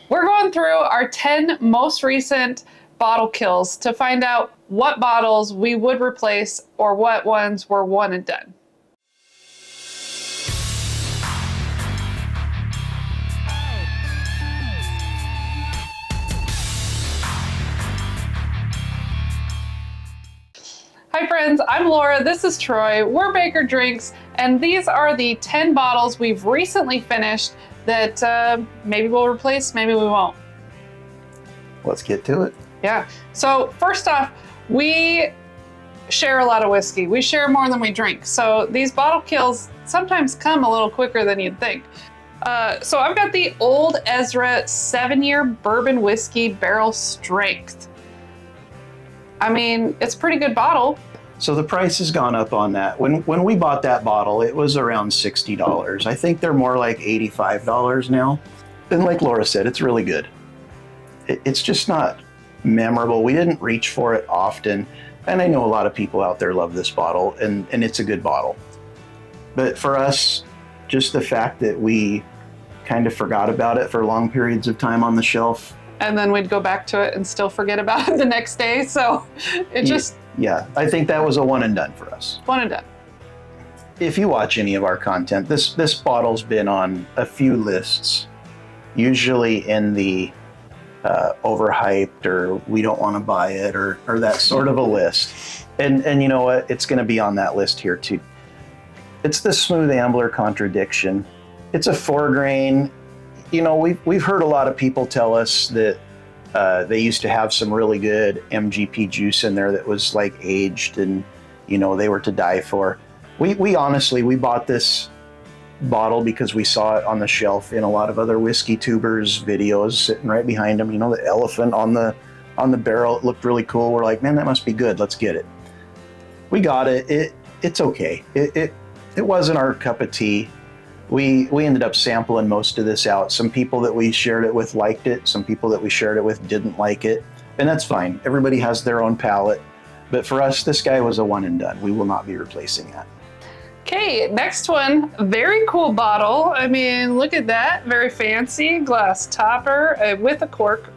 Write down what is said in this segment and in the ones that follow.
We're going through our 10 most recent bottle kills to find out what bottles we would replace or what ones were one and done. Hi friends, I'm Laura, this is Troy, we're Baker Drinks, and these are the 10 bottles we've recently finished that maybe we'll replace, maybe we won't. Let's get to it. Yeah, so first off, we share a lot of whiskey. We share more than we drink, so these bottle kills sometimes come a little quicker than you'd think. So I've got the Old Ezra 7-year bourbon whiskey barrel strength. I mean, it's a pretty good bottle. So the price has gone up on that. When we bought that bottle, it was around $60. I think they're more like $85 now. And like Laura said, it's really good. It's just not memorable. We didn't reach for it often. And I know a lot of people out there love this bottle, and it's a good bottle. But for us, just the fact that we kind of forgot about it for long periods of time on the shelf. And then we'd go back to it and still forget about it the next day. So it just... Yeah, I think that was a one and done for us. One and done. If you watch any of our content, this bottle's been on a few lists, usually in the overhyped or we don't want to buy it or that sort of a list. And you know what? It's going to be on that list here too. It's the Smooth Ambler Contradiction. It's a 4-grain. You know, we've heard a lot of people tell us that they used to have some really good MGP juice in there that was like aged and, you know, they were to die for. We honestly, we bought this bottle because we saw it on the shelf in a lot of other whiskey tubers videos sitting right behind them. You know, the elephant on the barrel, it looked really cool. We're like, man, that must be good. Let's get it. We got it. It's okay. It wasn't our cup of tea. We ended up sampling most of this out. Some people that we shared it with liked it. Some people that we shared it with didn't like it. And that's fine. Everybody has their own palate. But for us, this guy was a one and done. We will not be replacing that. Okay, next one. Very cool bottle. I mean, look at that. Very fancy glass topper with a cork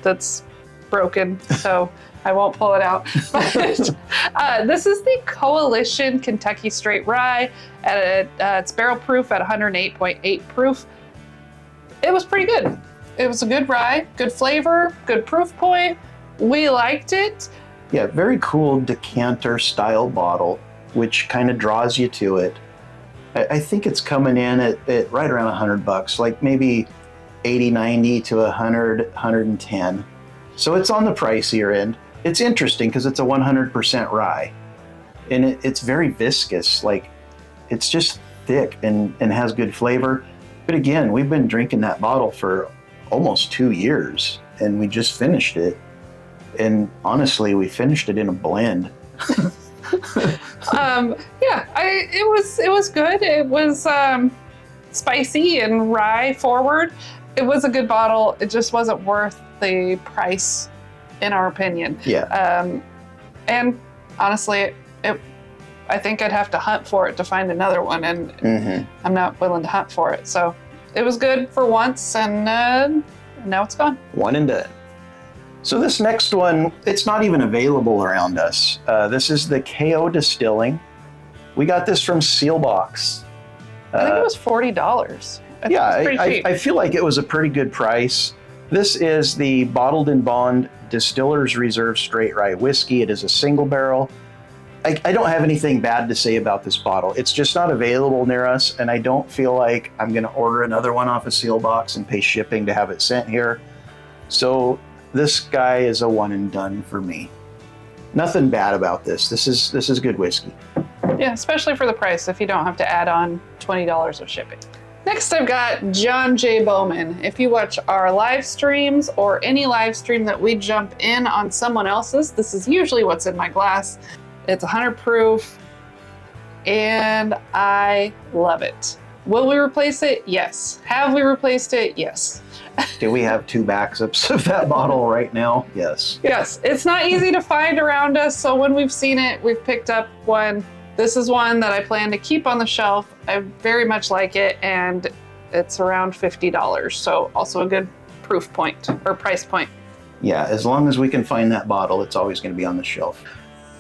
that's broken. So I won't pull it out. But this is the Coalition Kentucky Straight Rye. It's barrel proof at 108.8 proof. It was pretty good. It was a good rye, good flavor, good proof point. We liked it. Yeah, very cool decanter style bottle, which kind of draws you to it. I think it's coming in at right around $100, like maybe 80, 90 to 100, 110. So it's on the pricier end. It's interesting because it's a 100% rye, and it's very viscous. Like, it's just thick and has good flavor. But again, we've been drinking that bottle for almost 2 years, and we just finished it. And honestly, we finished it in a blend. Yeah, it was good. It was spicy and rye forward. It was a good bottle. It just wasn't worth the price, in our opinion. Yeah. And honestly, I think I'd have to hunt for it to find another one, and I'm not willing to hunt for it. So it was good for once, and now it's gone. One and done. So this next one, it's not even available around us. This is the KO Distilling. We got this from Sealbox. I think it was $40. I feel like it was a pretty good price. This is the Bottled and Bond Distiller's Reserve Straight Rye Whiskey. It is a single barrel. I don't have anything bad to say about this bottle. It's just not available near us, and I don't feel like I'm going to order another one off of Sealbox and pay shipping to have it sent here. So this guy is a one and done for me. Nothing bad about this. This is good whiskey. Yeah, especially for the price if you don't have to add on $20 of shipping. Next, I've got John J. Bowman. If you watch our live streams or any live stream that we jump in on someone else's, this is usually what's in my glass. It's 100 proof, and I love it. Will we replace it? Yes. Have we replaced it? Yes. Do we have 2 backups of that bottle right now? Yes. Yes. It's not easy to find around us, so when we've seen it, we've picked up one. This is one that I plan to keep on the shelf. I very much like it, and it's around $50, so also a good proof point or price point. Yeah, as long as we can find that bottle, it's always going to be on the shelf.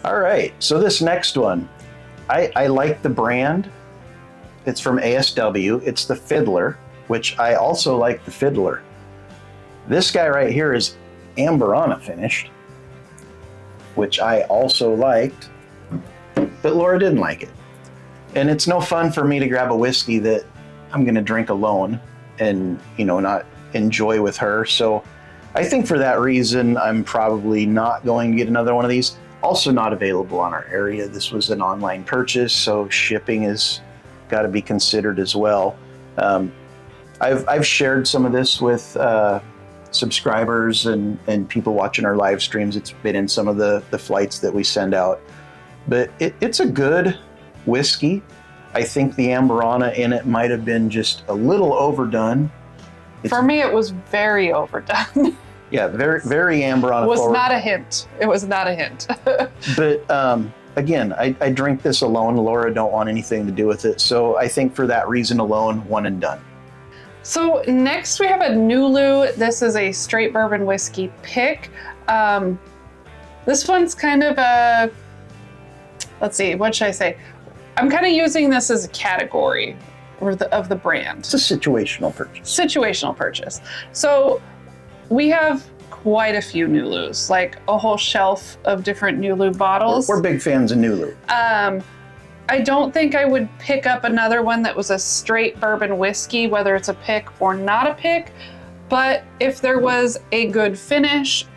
All right, so this next one, I like the brand. It's from ASW. It's the Fiddler, which I also like the Fiddler. This guy right here is Amburana finished, which I also liked, but Laura didn't like it. And it's no fun for me to grab a whiskey that I'm going to drink alone and, not enjoy with her. So I think for that reason, I'm probably not going to get another one of these. Also not available on our area. This was an online purchase, so shipping has got to be considered as well. I've shared some of this with subscribers and people watching our live streams. It's been in some of the flights that we send out. But it's a good whiskey. I think the Amburana in it might have been just a little overdone. For me, it was very overdone. Yeah, very, very Amburana. It was not a hint. It was not a hint. But again, I drink this alone. Laura don't want anything to do with it. So I think for that reason alone, one and done. So next we have a Nulu. This is a straight bourbon whiskey pick. This one's kind of a, let's see, what should I say? I'm kind of using this as a category of the brand. It's a situational purchase. Situational purchase. So we have quite a few Nulus, like a whole shelf of different Nulu bottles. We're big fans of Nulu. I don't think I would pick up another one that was a straight bourbon whiskey, whether it's a pick or not a pick. But if there was a good finish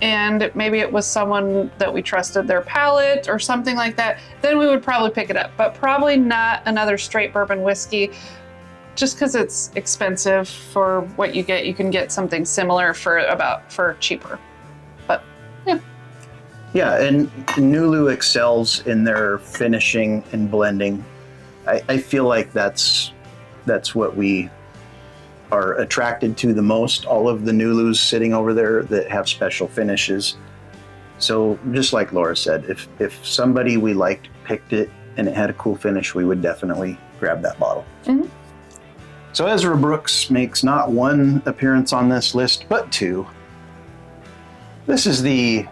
and maybe it was someone that we trusted their palate or something like that, then we would probably pick it up. But probably not another straight bourbon whiskey, just because it's expensive for what you get. You can get something similar for cheaper. But yeah. Yeah, and Nulu excels in their finishing and blending. I feel like that's what we are attracted to the most. All of the Nulus sitting over there that have special finishes. So just like Laura said, if somebody we liked picked it and it had a cool finish, we would definitely grab that bottle. Mm-hmm. So Ezra Brooks makes not one appearance on this list, but two. This is the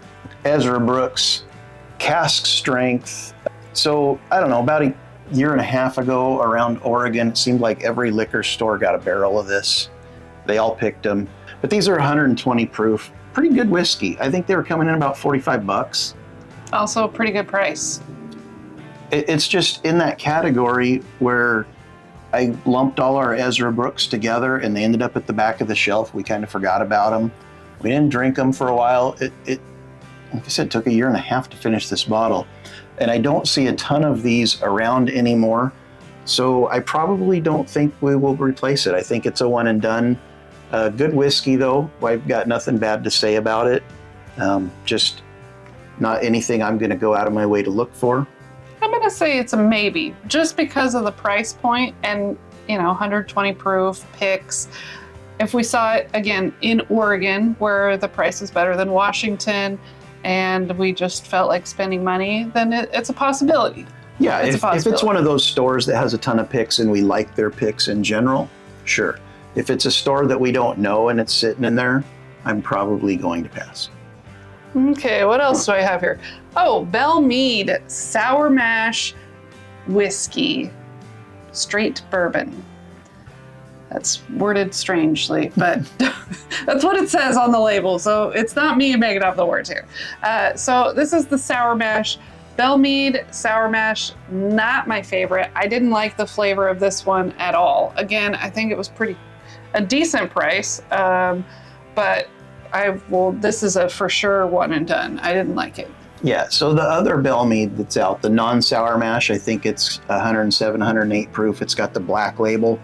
Ezra Brooks Cask Strength. So I don't know, about a year and a half ago around Oregon, it seemed like every liquor store got a barrel of this. They all picked them. But these are 120 proof. Pretty good whiskey. I think they were coming in about $45. Also a pretty good price. It's just in that category where I lumped all our Ezra Brooks together and they ended up at the back of the shelf. We kind of forgot about them. We didn't drink them for a while. Like I said, it took a year and a half to finish this bottle. And I don't see a ton of these around anymore. So I probably don't think we will replace it. I think it's a one and done. Good whiskey though. I've got nothing bad to say about it. Just not anything I'm going to go out of my way to look for. I'm going to say it's a maybe, just because of the price point and, 120 proof picks. If we saw it again in Oregon, where the price is better than Washington, and we just felt like spending money, then it's a possibility. Yeah, if it's one of those stores that has a ton of picks and we like their picks in general, sure. If it's a store that we don't know and it's sitting in there, I'm probably going to pass. Okay, what else do I have here? Oh, Belle Meade Sour Mash Whiskey Straight Bourbon. That's worded strangely, but that's what it says on the label. So it's not me making up the words here. So this is the Sour Mash. Belle Meade Sour Mash, not my favorite. I didn't like the flavor of this one at all. Again, I think it was a decent price, but this is a for sure one and done. I didn't like it. Yeah, so the other Belle Meade that's out, the non-sour mash, I think it's 107, 108 proof. It's got the black label.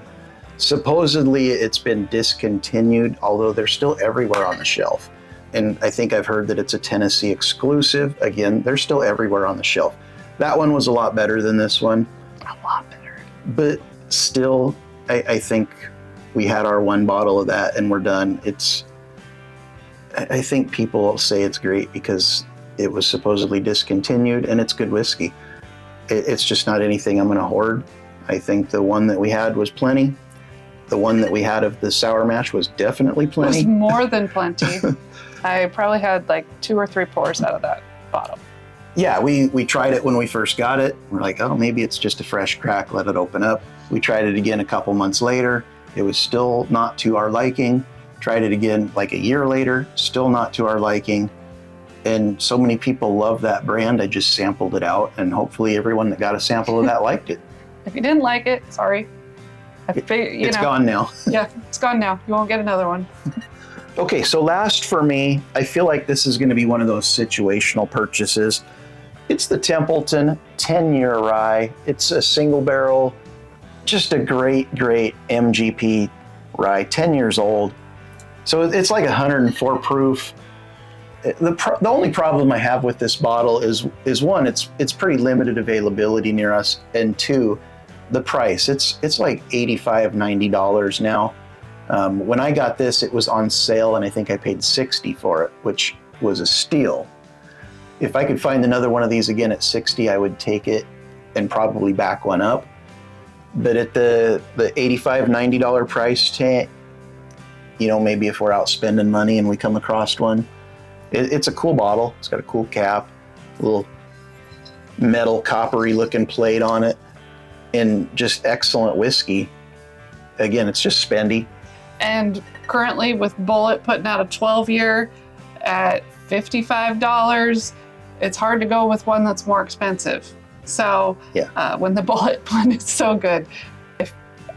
Supposedly it's been discontinued, although they're still everywhere on the shelf. And I think I've heard that it's a Tennessee exclusive. Again, they're still everywhere on the shelf. That one was a lot better than this one. A lot better. But still, I think we had our one bottle of that and we're done. I think people say it's great because it was supposedly discontinued and it's good whiskey. It's just not anything I'm going to hoard. I think the one that we had was plenty. The one that we had of the sour mash was definitely It was plenty. more than plenty. I probably had like 2 or 3 pours out of that bottle. Yeah, we tried it when we first got it. We're like, oh, maybe it's just a fresh crack, let it open up. We tried it again a couple months later. It was still not to our liking. Tried it again like a year later, still not to our liking. And so many people love that brand, I just sampled it out, and hopefully everyone that got a sample of that liked it. If you didn't like it, sorry. It's gone now. Yeah, it's gone now. You won't get another one. Okay, so last for me, I feel like this is going to be one of those situational purchases. It's the Templeton 10-year rye. It's a single barrel, just a great MGP rye, 10 years old. So it's like 104 proof. The only problem I have with this bottle is one, it's pretty limited availability near us, and two, the price. It's like $85, $90 now. When I got this, it was on sale, and I think I paid $60 for it, which was a steal. If I could find another one of these again at $60, I would take it and probably back one up. But at the $85, $90 price tag, you know, maybe if we're out spending money and we come across one, it's a cool bottle. It's got a cool cap, a little metal coppery looking plate on it, and just excellent whiskey. Again, it's just spendy. And currently with Bulleit putting out a 12-year at $55, it's hard to go with one that's more expensive. So yeah. When the Bulleit one is so good.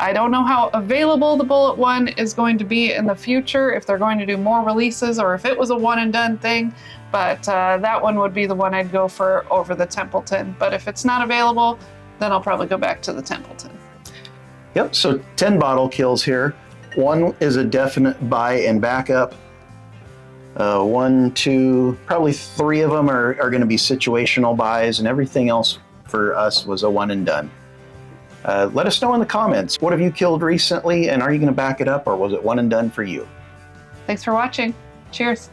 I don't know how available the Bulleit one is going to be in the future, if they're going to do more releases or if it was a one and done thing, but that one would be the one I'd go for over the Templeton. But if it's not available, then I'll probably go back to the Templeton. Yep, so 10 bottle kills here. One is a definite buy and backup. 1, 2, probably 3 of them are going to be situational buys, and everything else for us was a one and done. Let us know in the comments, what have you killed recently, and are you going to back it up, or was it one and done for you? Thanks for watching. Cheers.